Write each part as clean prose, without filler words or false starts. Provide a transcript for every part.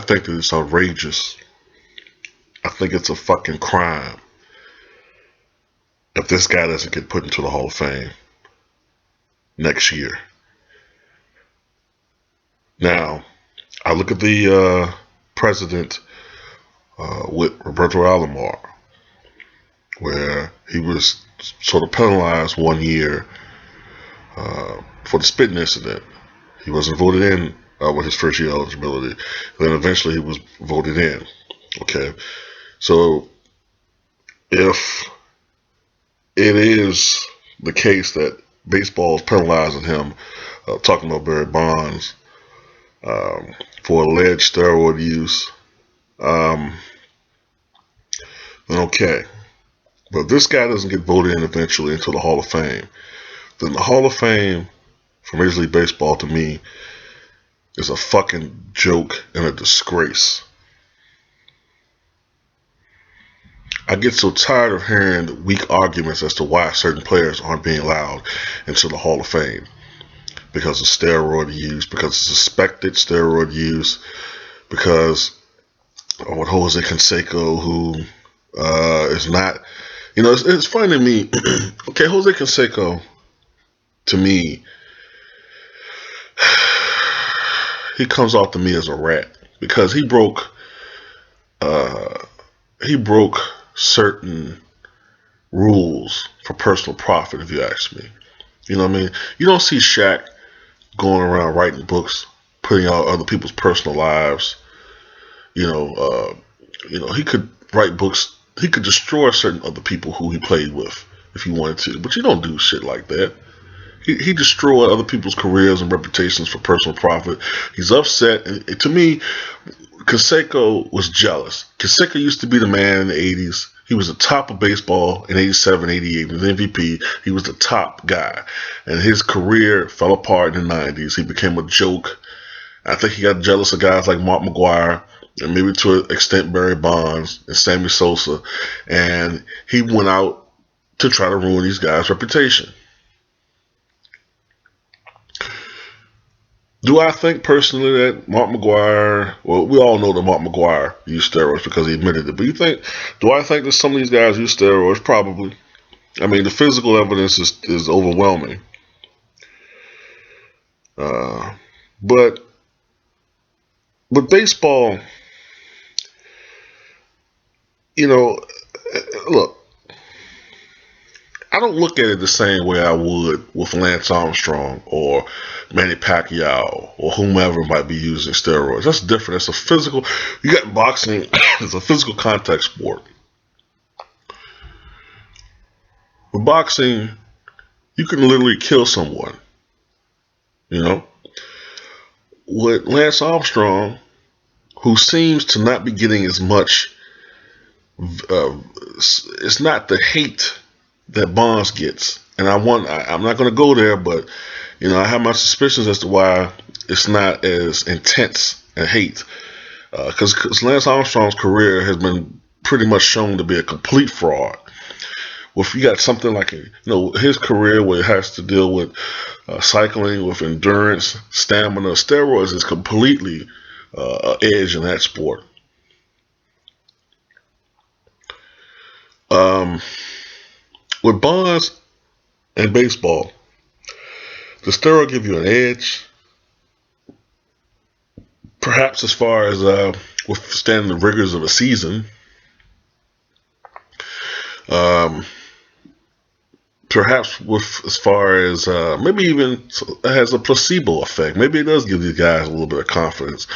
think that it's outrageous. I think it's a fucking crime if this guy doesn't get put into the Hall of Fame next year. Now, I look at the president with Roberto Alomar, where he was sort of penalized 1 year for the spitting incident. He wasn't voted in with his first year eligibility. Then eventually he was voted in. Okay, so if it is the case that baseball is penalizing him, talking about Barry Bonds, for alleged steroid use, then okay. But if this guy doesn't get voted in eventually into the Hall of Fame, then the Hall of Fame for Major League Baseball, to me, is a fucking joke and a disgrace. I get so tired of hearing weak arguments as to why certain players aren't being allowed into the Hall of Fame. Because of steroid use, because of suspected steroid use, because of what Jose Canseco, who is not, it's funny to me. Okay, Jose Canseco, to me, he comes off to me as a rat because he broke certain rules for personal profit, if you ask me. You know what I mean? You don't see Shaq going around writing books, putting out other people's personal lives. He could write books. He could destroy certain other people who he played with if he wanted to. But you don't do shit like that. He destroyed other people's careers and reputations for personal profit. He's upset. And to me, Canseco was jealous. Canseco used to be the man in the 80s. He was the top of baseball in 87, 88. He was MVP. He was the top guy. And his career fell apart in the 90s. He became a joke. I think he got jealous of guys like Mark McGwire and maybe to an extent Barry Bonds and Sammy Sosa. And he went out to try to ruin these guys' reputation. Do I think personally that Mark McGwire, well, we all know that Mark McGwire used steroids because he admitted it, but do I think that some of these guys use steroids? Probably. I mean, the physical evidence is overwhelming. But baseball, look, I don't look at it the same way I would with Lance Armstrong or Manny Pacquiao or whomever might be using steroids. That's different. It's a physical. You got boxing. It's a physical contact sport. With boxing, you can literally kill someone. With Lance Armstrong, who seems to not be getting as much. It's not the hate that Bonds gets, and I'm not going to go there, but I have my suspicions as to why it's not as intense a hate, because Lance Armstrong's career has been pretty much shown to be a complete fraud. Well, if you got something like his career where it has to deal with cycling, with endurance, stamina, steroids is completely an edge in that sport. With Bonds and baseball, does steroid give you an edge? Perhaps as far as withstanding the rigors of a season. Perhaps as far as maybe even it has a placebo effect. Maybe it does give these guys a little bit of confidence.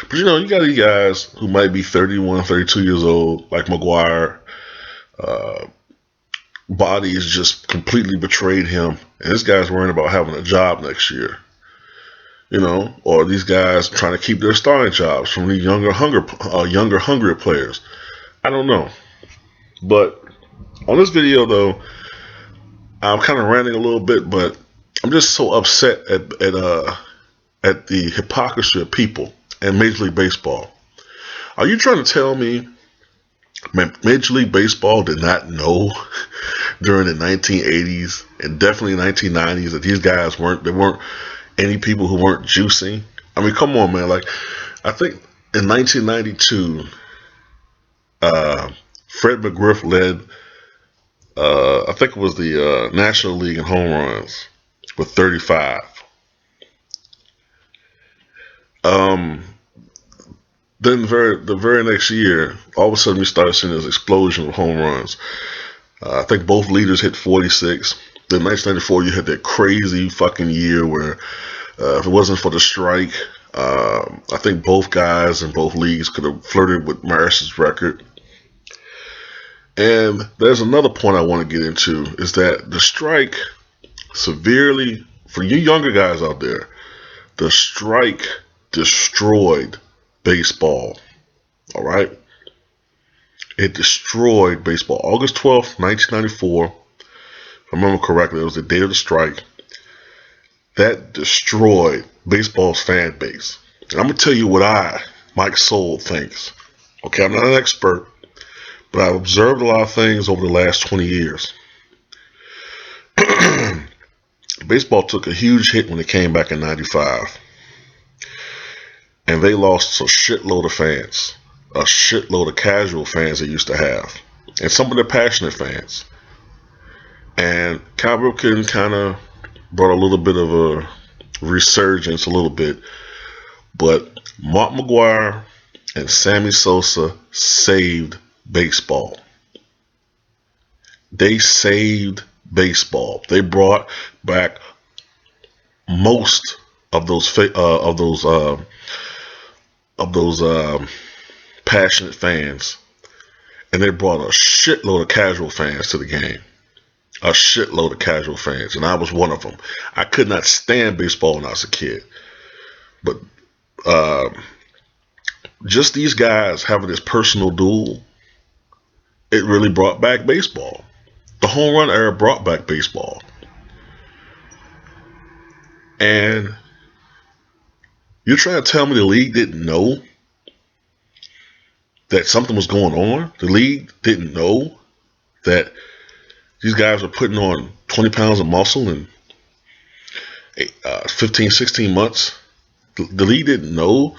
But you got these guys who might be 31, 32 years old, like McGwire. Body has just completely betrayed him, and this guy's worrying about having a job next year. Or these guys trying to keep their starting jobs from the younger, hungrier players. I don't know. But on this video, though, I'm kind of ranting a little bit, but I'm just so upset at the hypocrisy of people in Major League Baseball. Are you trying to tell me Major League Baseball did not know during the 1980s and definitely 1990s that these guys weren't any people who weren't juicing? I mean, come on, man. Like, I think In 1992, Fred McGriff led, I think it was the National League in home runs with 35. Um, then the very next year, all of a sudden we started seeing this explosion of home runs. I think both leaders hit 46. Then 1994, you had that crazy fucking year where if it wasn't for the strike, I think both guys in both leagues could have flirted with Maris's record. And there's another point I want to get into is that the strike severely, for you younger guys out there, the strike destroyed baseball. All right? It destroyed baseball. August 12th, 1994, if I remember correctly, it was the date of the strike. That destroyed baseball's fan base. And I'm going to tell you what Mike Soul, thinks. Okay, I'm not an expert, but I've observed a lot of things over the last 20 years. Baseball took a huge hit when it came back in 95. And they lost a shitload of fans. A shitload of casual fans they used to have. And some of the passionate fans. And Cal Ripken kind of brought a little bit of a resurgence a little bit. But Mark McGwire and Sammy Sosa saved baseball. They saved baseball. They brought back most of those passionate fans, and they brought a shitload of casual fans to the game. A shitload of casual fans, and I was one of them. I could not stand baseball when I was a kid, but just these guys having this personal duel, it really brought back baseball. The home run era brought back baseball. And you're trying to tell me the league didn't know that something was going on? The league didn't know that these guys were putting on 20 pounds of muscle in 15, 16 months? The league didn't know.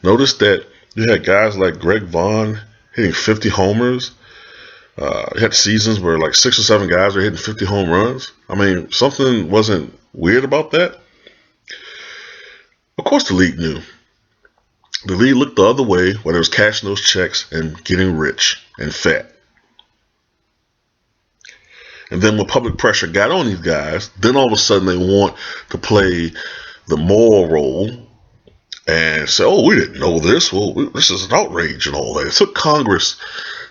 Notice that you had guys like Greg Vaughn hitting 50 homers. You had seasons where like 6 or 7 guys were hitting 50 home runs. I mean, something wasn't weird about that. Of course the league knew. The league looked the other way when it was cashing those checks and getting rich and fat. And then when public pressure got on these guys, then all of a sudden they want to play the moral role and say, oh, we didn't know this. Well, this is an outrage and all that. It took Congress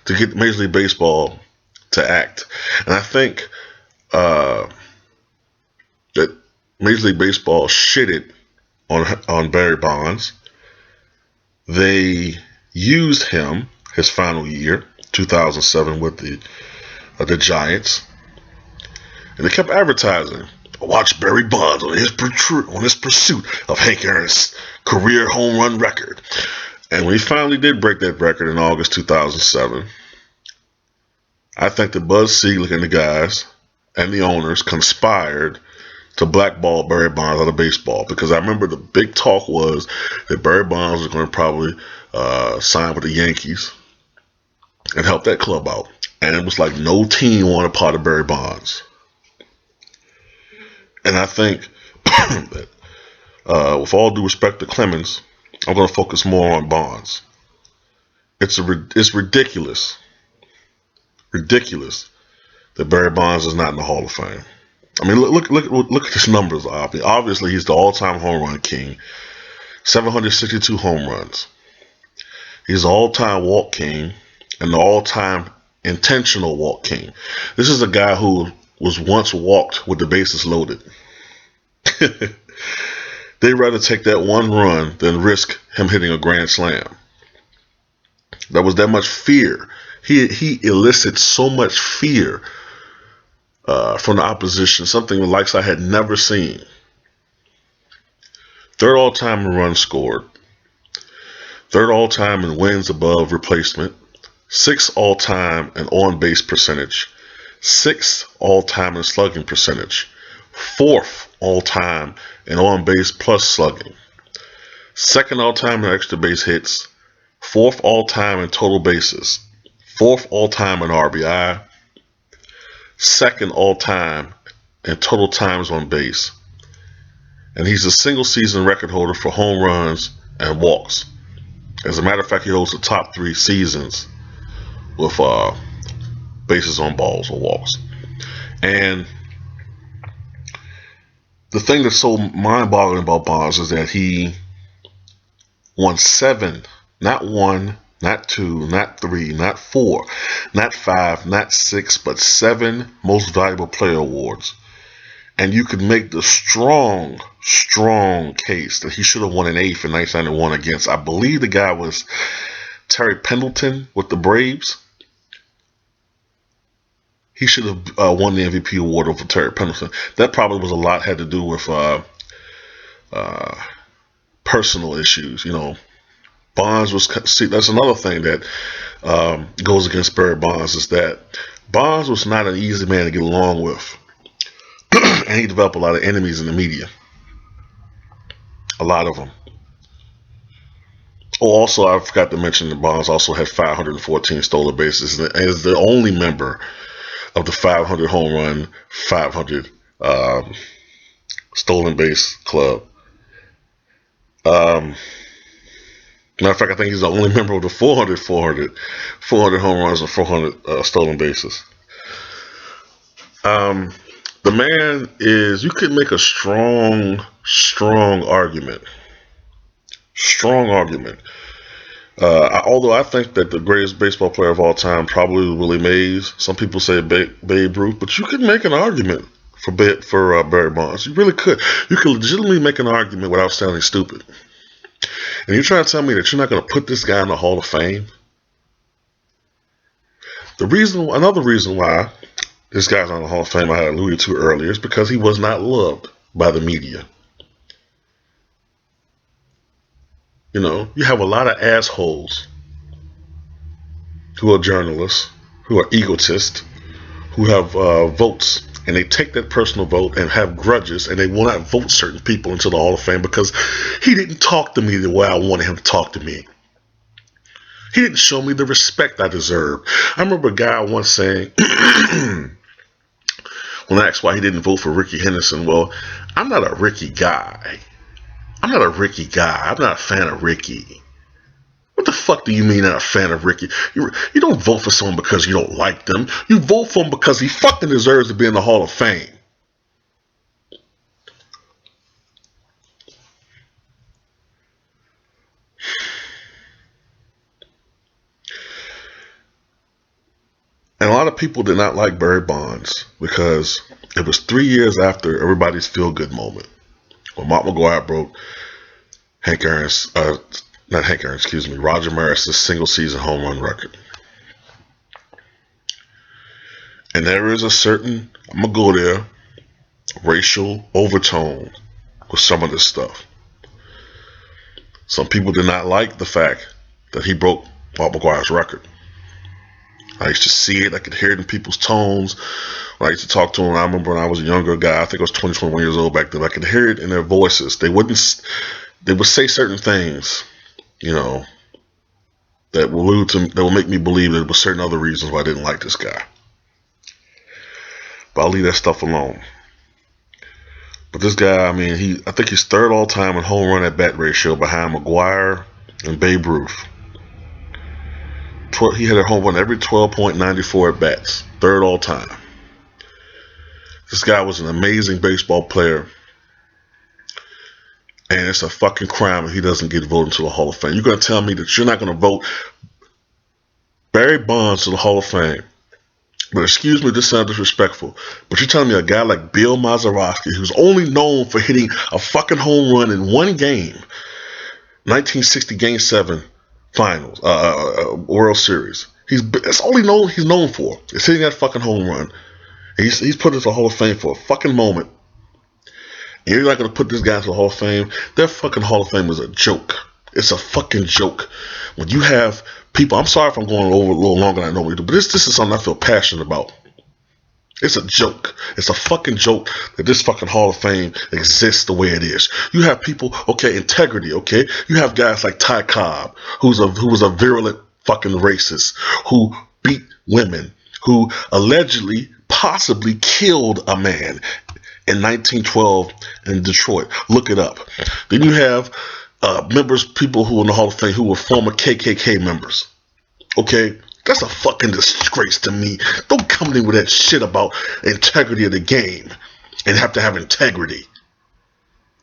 to get Major League Baseball to act. And I think that Major League Baseball shitted on Barry Bonds. They used him his final year, 2007, with the Giants, and they kept advertising. Watch Barry Bonds on his pursuit of Hank Aaron's career home run record. And when he finally did break that record in August 2007, I think that Buzz Selig and the guys and the owners conspired to blackball Barry Bonds out of baseball, because I remember the big talk was that Barry Bonds was going to probably sign with the Yankees and help that club out. And it was like no team wanted part of Barry Bonds. And I think that with all due respect to Clemens, I'm going to focus more on Bonds. It's ridiculous that Barry Bonds is not in the Hall of Fame. I mean, look at his numbers. Obviously, he's the all-time home run king. 762 home runs. He's the all-time walk king and the all-time intentional walk king. This is a guy who was once walked with the bases loaded. They'd rather take that one run than risk him hitting a grand slam. There was that much fear. He elicits so much fear from the opposition, something the likes I had never seen. 3rd all-time in runs scored, 3rd all-time in wins above replacement, 6th all-time in on-base percentage, 6th all-time in slugging percentage, 4th all-time in on-base plus slugging, 2nd all-time in extra base hits, 4th all-time in total bases, 4th all-time in RBI, 2nd all-time in total times on base. And he's a single-season record holder for home runs and walks. As a matter of fact, he holds the top 3 seasons with bases on balls or walks. And the thing that's so mind-boggling about Bonds is that he won 7, not 1, not 2, not 3, not 4, not 5, not 6, but 7 Most Valuable Player awards. And you could make the strong case that he should have won an 8th in 1991 against, I believe the guy was Terry Pendleton with the Braves. He should have won the MVP award over Terry Pendleton. That probably was a lot had to do with personal issues. You know, Bonds was, see, that's another thing that goes against Barry Bonds, is that Bonds was not an easy man to get along with. And he developed a lot of enemies in the media. A lot of them. Oh, also, I forgot to mention that Bonds also had 514 stolen bases and is the only member of the 500 home run, 500 stolen base club. Matter of fact, I think he's the only member of the 400 home runs and 400 stolen bases. The man is, you could make a strong argument. Strong argument. Although I think that the greatest baseball player of all time probably was Willie Mays. Some people say Babe Ruth, but you could make an argument for Barry Bonds. You really could. You could legitimately make an argument without sounding stupid. And you're trying to tell me that you're not going to put this guy in the Hall of Fame? Another reason why this guy's on the Hall of Fame, I had alluded to earlier, is because he was not loved by the media. You know, you have a lot of assholes who are journalists, who are egotists, who have votes, and they take that personal vote and have grudges, and they will not vote certain people into the Hall of Fame because he didn't talk to me the way I wanted him to talk to me. He didn't show me the respect I deserved. I remember a guy once saying, when I asked why he didn't vote for Ricky Henderson, well, I'm not a Ricky guy. I'm not a fan of Ricky. What the fuck do you mean not a fan of Ricky? You don't vote for someone because you don't like them. You vote for him because he fucking deserves to be in the Hall of Fame. And a lot of people did not like Barry Bonds because it was 3 years after everybody's feel-good moment, when Mark McGwire broke Roger Maris's single-season home run record. And there is a certain, I'm going to go there, racial overtone with some of this stuff. Some people did not like the fact that he broke Mark McGwire's record. I used to see it. I could hear it in people's tones. When I used to talk to them, I remember when I was a younger guy, I think I was 20, 21 years old back then, I could hear it in their voices. They would say certain things, you know, that will make me believe that there were certain other reasons why I didn't like this guy. But I'll leave that stuff alone. But this guy, I mean, I think he's 3rd all time in home run at bat ratio behind McGwire and Babe Ruth. He had a home run every 12.94 at bats, 3rd all time. This guy was an amazing baseball player, and it's a fucking crime if he doesn't get voted into the Hall of Fame. You're going to tell me that you're not going to vote Barry Bonds to the Hall of Fame? But excuse me, this sounds disrespectful, but you're telling me a guy like Bill Mazeroski, who's only known for hitting a fucking home run in one game, 1960 Game 7 Finals, World Series. That's all he's known for. Is hitting that fucking home run. He's put into the Hall of Fame for a fucking moment. And you're not going to put this guy into the Hall of Fame? Their fucking Hall of Fame is a joke. It's a fucking joke. When you have people, I'm sorry if I'm going over a little longer than I normally do, but this is something I feel passionate about. It's a joke. It's a fucking joke that this fucking Hall of Fame exists the way it is. You have people, okay, integrity, okay? You have guys like Ty Cobb, who was a virulent fucking racist, who beat women, who allegedly, possibly killed a man in 1912 in Detroit. Look it up. Then you have people who are in the Hall of Fame who were former KKK members. Okay? That's a fucking disgrace to me. Don't come in with that shit about integrity of the game and have to have integrity.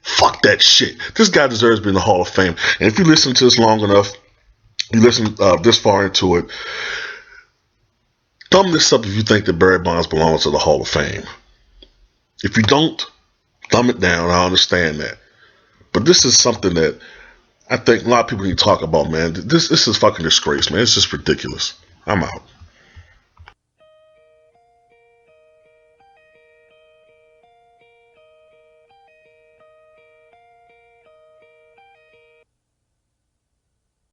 Fuck that shit. This guy deserves to be in the Hall of Fame. And if you listen to this long enough, you listen this far into it, thumb this up if you think that Barry Bonds belongs to the Hall of Fame. If you don't, thumb it down. I understand that. But this is something that I think a lot of people need to talk about, man. This is fucking disgrace, man. It's just ridiculous. I'm out.